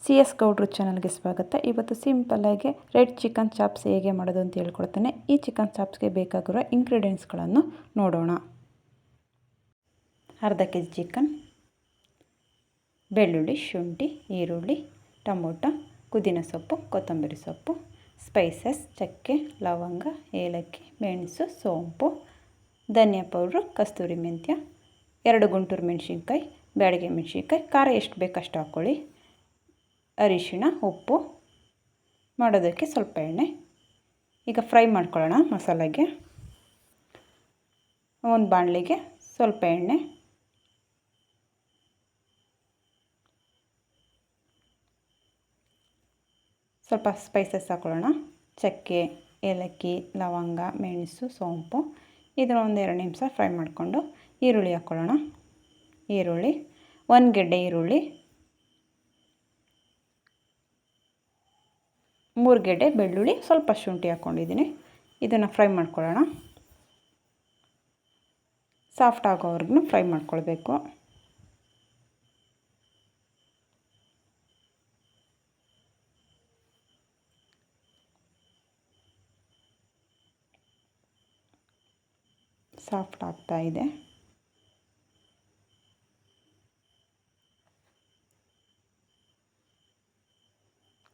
CS ಗೌಡ್ರು ಚಾನಲ್ಗೆ ಸ್ವಾಗತ. ಇವತ್ತು ಸಿಂಪಲ್ಲಾಗಿ ರೆಡ್ ಚಿಕನ್ ಚಾಪ್ಸ್ ಹೇಗೆ ಮಾಡೋದು ಅಂತ ಹೇಳ್ಕೊಡ್ತೇನೆ. ಈ ಚಿಕನ್ ಚಾಪ್ಸ್ಗೆ ಬೇಕಾಗಿರೋ ಇಂಗ್ರೀಡಿಯೆಂಟ್ಸ್ಗಳನ್ನು ನೋಡೋಣ. ಅರ್ಧ ಕೆಜಿ ಚಿಕನ್, ಬೆಳ್ಳುಳ್ಳಿ, ಶುಂಠಿ, ಈರುಳ್ಳಿ, ಟೊಮೊಟೊ, ಪುದೀನ ಸೊಪ್ಪು, ಕೊತ್ತಂಬರಿ ಸೊಪ್ಪು, ಸ್ಪೈಸಸ್, ಚಕ್ಕೆ, ಲವಂಗ, ಏಲಕ್ಕಿ, ಮೆಣಸು, ಸೋಂಪು, ಧನಿಯಾ ಪೌಡ್ರು, ಕಸ್ತೂರಿ ಮೆಂತ್ಯ, 2 ಗುಂಟೂರು ಮೆಣಸಿನ್ಕಾಯಿ, ಬ್ಯಾಡಗಿ ಮೆಣಸಿನ್ಕಾಯಿ, ಖಾರ ಎಷ್ಟು ಬೇಕಷ್ಟು ಹಾಕ್ಕೊಳ್ಳಿ, ಅರಿಶಿಣ, ಉಪ್ಪು, ಮಾಡೋದಕ್ಕೆ ಸ್ವಲ್ಪ ಎಣ್ಣೆ. ಈಗ ಫ್ರೈ ಮಾಡ್ಕೊಳ್ಳೋಣ. ಮಸಾಲೆಗೆ ಒಂದು ಬಾಣಲಿಗೆ ಸ್ವಲ್ಪ ಎಣ್ಣೆ, ಸ್ವಲ್ಪ ಸ್ಪೈಸಸ್ ಹಾಕ್ಕೊಳ್ಳೋಣ. ಚಕ್ಕೆ, ಏಲಕ್ಕಿ, ಲವಂಗ, ಮೆಣಸು, ಸೋಂಪು. ಇದನ್ನು ಒಂದು 2 ನಿಮಿಷ ಫ್ರೈ ಮಾಡಿಕೊಂಡು ಈರುಳ್ಳಿ ಹಾಕ್ಕೊಳ್ಳೋಣ. ಈರುಳ್ಳಿ 1 ಗೆಡ್ಡೆ ಈರುಳ್ಳಿ, 3 ಗೆಡ್ಡೆ ಬೆಳ್ಳುಳ್ಳಿ, ಸ್ವಲ್ಪ ಶುಂಠಿ ಹಾಕ್ಕೊಂಡಿದ್ದೀನಿ. ಇದನ್ನು ಫ್ರೈ ಮಾಡ್ಕೊಳ್ಳೋಣ. ಸಾಫ್ಟ್ ಆಗೋವರೆಗೂ ಫ್ರೈ ಮಾಡ್ಕೊಳ್ಬೇಕು. ಸಾಫ್ಟ್ ಆಗ್ತಾ ಇದೆ.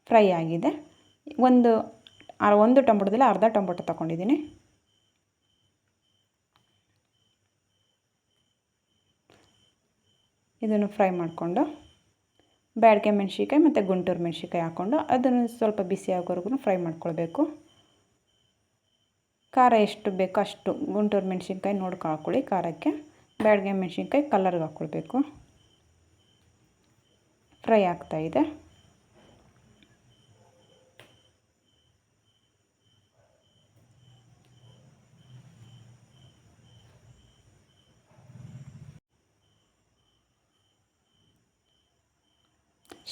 ಫ್ರೈ ಆಗಿದೆ. ಒಂದು ಟೊಮೊಟೊದಲ್ಲಿ ಅರ್ಧ ಟೊಮೊಟೊ ತೊಗೊಂಡಿದ್ದೀನಿ. ಇದನ್ನು ಫ್ರೈ ಮಾಡಿಕೊಂಡು ಬ್ಯಾಡಗಿ ಮೆಣಸಿನ್ಕಾಯಿ ಮತ್ತು ಗುಂಟೂರು ಮೆಣಸಿನ್ಕಾಯಿ ಹಾಕ್ಕೊಂಡು ಅದನ್ನು ಸ್ವಲ್ಪ ಬಿಸಿ ಆಗೋವರೆಗೂ ಫ್ರೈ ಮಾಡ್ಕೊಳ್ಬೇಕು. ಖಾರ ಎಷ್ಟು ಬೇಕೋ ಅಷ್ಟು ಗುಂಟೂರು ಮೆಣಸಿನ್ಕಾಯಿ ನೋಡ್ಕೊಂಡು ಹಾಕ್ಕೊಳ್ಳಿ. ಖಾರಕ್ಕೆ ಬ್ಯಾಡಗಿ ಮೆಣಸಿನ್ಕಾಯಿ ಕಲರ್ಗೆ ಹಾಕ್ಕೊಳ್ಬೇಕು. ಫ್ರೈ ಆಗ್ತಾಯಿದೆ.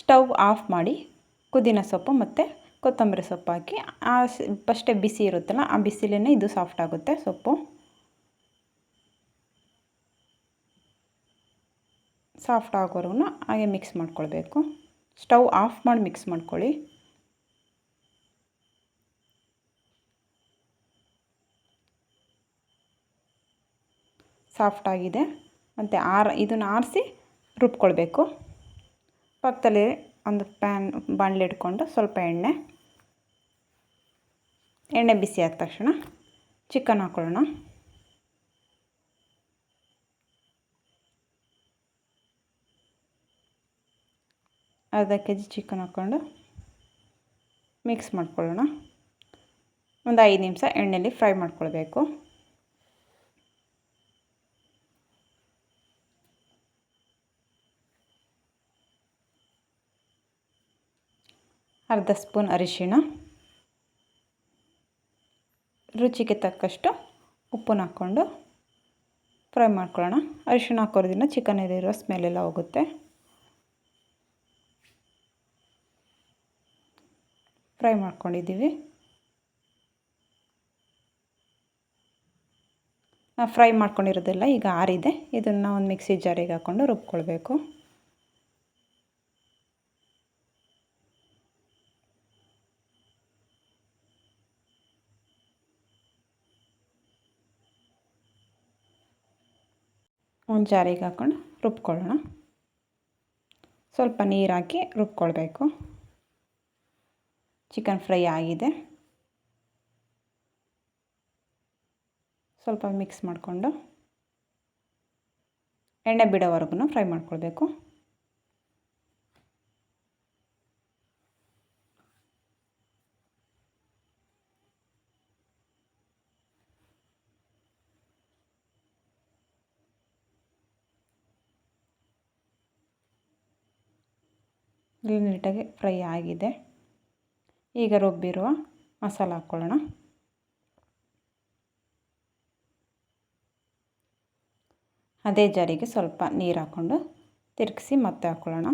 ಸ್ಟವ್ ಆಫ್ ಮಾಡಿ ಪುದೀನ ಸೊಪ್ಪು ಮತ್ತು ಕೊತ್ತಂಬರಿ ಸೊಪ್ಪು ಹಾಕಿ ಫಸ್ಟೇ ಬಿಸಿ ಇರುತ್ತಲ್ಲ, ಆ ಬಿಸಿಲೇ ಇದು ಸಾಫ್ಟ್ ಆಗುತ್ತೆ. ಸೊಪ್ಪು ಸಾಫ್ಟ್ ಆಗೋವರೆಗೂ ಹಾಗೆ ಮಿಕ್ಸ್ ಮಾಡ್ಕೊಳ್ಬೇಕು. ಸ್ಟವ್ ಆಫ್ ಮಾಡಿ ಮಿಕ್ಸ್ ಮಾಡ್ಕೊಳ್ಳಿ. ಸಾಫ್ಟ್ ಆಗಿದೆ. ಮತ್ತು ಇದನ್ನು ಆರಿಸಿ ರುಬ್ಕೊಳ್ಬೇಕು. ಪಕ್ಕದಲ್ಲಿ ಒಂದು ಬಾಣಲೆ ಇಟ್ಕೊಂಡು ಸ್ವಲ್ಪ ಎಣ್ಣೆ ಬಿಸಿ ಆದ ತಕ್ಷಣ ಚಿಕನ್ ಹಾಕ್ಕೊಳ್ಳೋಣ. ಅರ್ಧ ಕೆಜಿ ಚಿಕನ್ ಹಾಕ್ಕೊಂಡು ಮಿಕ್ಸ್ ಮಾಡ್ಕೊಳ್ಳೋಣ. ಒಂದು 5 ನಿಮಿಷ ಎಣ್ಣೆಯಲ್ಲಿ ಫ್ರೈ ಮಾಡ್ಕೊಳ್ಬೇಕು. ಅರ್ಧ ಸ್ಪೂನ್ ಅರಿಶಿಣ, ರುಚಿಗೆ ತಕ್ಕಷ್ಟು ಉಪ್ಪನ್ನು ಹಾಕ್ಕೊಂಡು ಫ್ರೈ ಮಾಡ್ಕೊಳ್ಳೋಣ. ಅರಿಶಿಣ ಹಾಕೋದ್ರಿಂದ ಚಿಕನಲ್ಲಿರೋ ಸ್ಮೆಲ್ಲೆಲ್ಲ ಹೋಗುತ್ತೆ. ಫ್ರೈ ಮಾಡ್ಕೊಂಡಿದ್ದೀವಿ. ಫ್ರೈ ಮಾಡ್ಕೊಂಡಿರೋದೆಲ್ಲ ಈಗ ಆರಿದೆ. ಇದನ್ನು ಒಂದು ಮಿಕ್ಸಿ ಜಾರಿಗೆ ಹಾಕ್ಕೊಂಡು ರುಬ್ಕೊಳ್ಬೇಕು. ಒಂದು ಜಾರಿಗೆ ಹಾಕ್ಕೊಂಡು ರುಬ್ಕೊಳ್ಳೋಣ. ಸ್ವಲ್ಪ ನೀರು ಹಾಕಿ ರುಬ್ಕೊಳ್ಬೇಕು. ಚಿಕನ್ ಫ್ರೈ ಆಗಿದೆ. ಸ್ವಲ್ಪ ಮಿಕ್ಸ್ ಮಾಡಿಕೊಂಡು ಎಣ್ಣೆ ಬಿಡೋವರೆಗೂ ಫ್ರೈ ಮಾಡ್ಕೊಳ್ಬೇಕು. ನೀಟಾಗಿ ಫ್ರೈ ಆಗಿದೆ. ಈಗ ರುಬ್ಬಿರುವ ಮಸಾಲ ಹಾಕ್ಕೊಳ್ಳೋಣ. ಅದೇ ಜಾರಿಗೆ ಸ್ವಲ್ಪ ನೀರು ಹಾಕ್ಕೊಂಡು ತಿರುಗಿಸಿ ಮತ್ತೆ ಹಾಕ್ಕೊಳ್ಳೋಣ.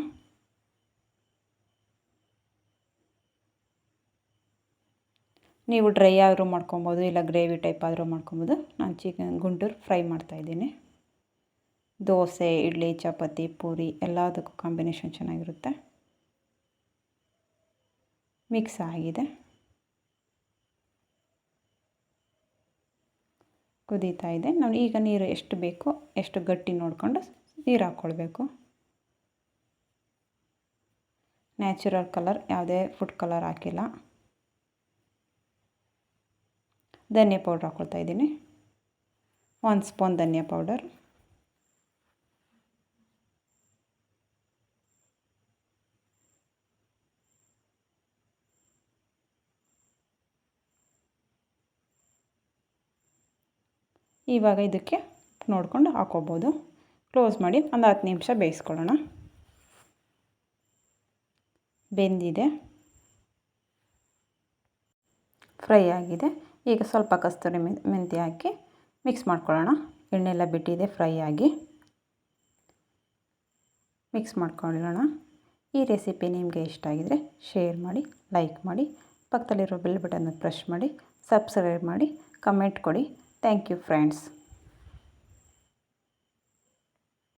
ನೀವು ಡ್ರೈ ಆದರೂ ಮಾಡ್ಕೊಬೋದು, ಇಲ್ಲ ಗ್ರೇವಿ ಟೈಪ್ ಆದರೂ ಮಾಡ್ಕೊಬೋದು. ನಾನು ಚಿಕನ್ ಗುಂಟೂರು ಫ್ರೈ ಮಾಡ್ತಾಯಿದ್ದೀನಿ. ದೋಸೆ, ಇಡ್ಲಿ, ಚಪಾತಿ, ಪೂರಿ ಎಲ್ಲದಕ್ಕೂ ಕಾಂಬಿನೇಷನ್ ಚೆನ್ನಾಗಿರುತ್ತೆ. ಮಿಕ್ಸ್ ಆಗಿದೆ, ಕುದೀತಾ ಇದೆ. ನಾವು ಈಗ ನೀರು ಎಷ್ಟು ಬೇಕೋ ಎಷ್ಟು ಗಟ್ಟಿ ನೋಡಿಕೊಂಡು ನೀರು ಹಾಕ್ಕೊಳ್ಬೇಕು. ನ್ಯಾಚುರಲ್ ಕಲರ್, ಯಾವುದೇ ಫುಡ್ ಕಲರ್ ಹಾಕಿಲ್ಲ. ಧನಿಯಾ ಪೌಡ್ರ್ ಹಾಕ್ಕೊಳ್ತಾ ಇದ್ದೀನಿ, 1 ಸ್ಪೂನ್ ಧನಿಯಾ ಪೌಡರ್. ಇವಾಗ ಇದಕ್ಕೆ ನೋಡಿಕೊಂಡು ಹಾಕ್ಕೋಬೋದು. ಕ್ಲೋಸ್ ಮಾಡಿ ಒಂದು 10 ನಿಮಿಷ ಬೇಯಿಸ್ಕೊಳ್ಳೋಣ. ಬೆಂದಿದೆ, ಫ್ರೈ ಆಗಿದೆ. ಈಗ ಸ್ವಲ್ಪ ಕಸ್ತೂರಿ ಮೆಂತ್ಯ ಹಾಕಿ ಮಿಕ್ಸ್ ಮಾಡ್ಕೊಳ್ಳೋಣ. ಎಣ್ಣೆಲ್ಲ ಬಿಟ್ಟಿದೆ ಫ್ರೈ ಆಗಿ. ಮಿಕ್ಸ್ ಮಾಡ್ಕೊಳ್ಳೋಣ. ಈ ರೆಸಿಪಿ ನಿಮಗೆ ಇಷ್ಟ ಆಗಿದರೆ ಶೇರ್ ಮಾಡಿ, ಲೈಕ್ ಮಾಡಿ, ಪಕ್ಕದಲ್ಲಿರೋ ಬೆಲ್ ಬಟನ್ನ ಪ್ರೆಸ್ ಮಾಡಿ, ಸಬ್ಸ್ಕ್ರೈಬ್ ಮಾಡಿ, ಕಮೆಂಟ್ ಕೊಡಿ. Thank you friends.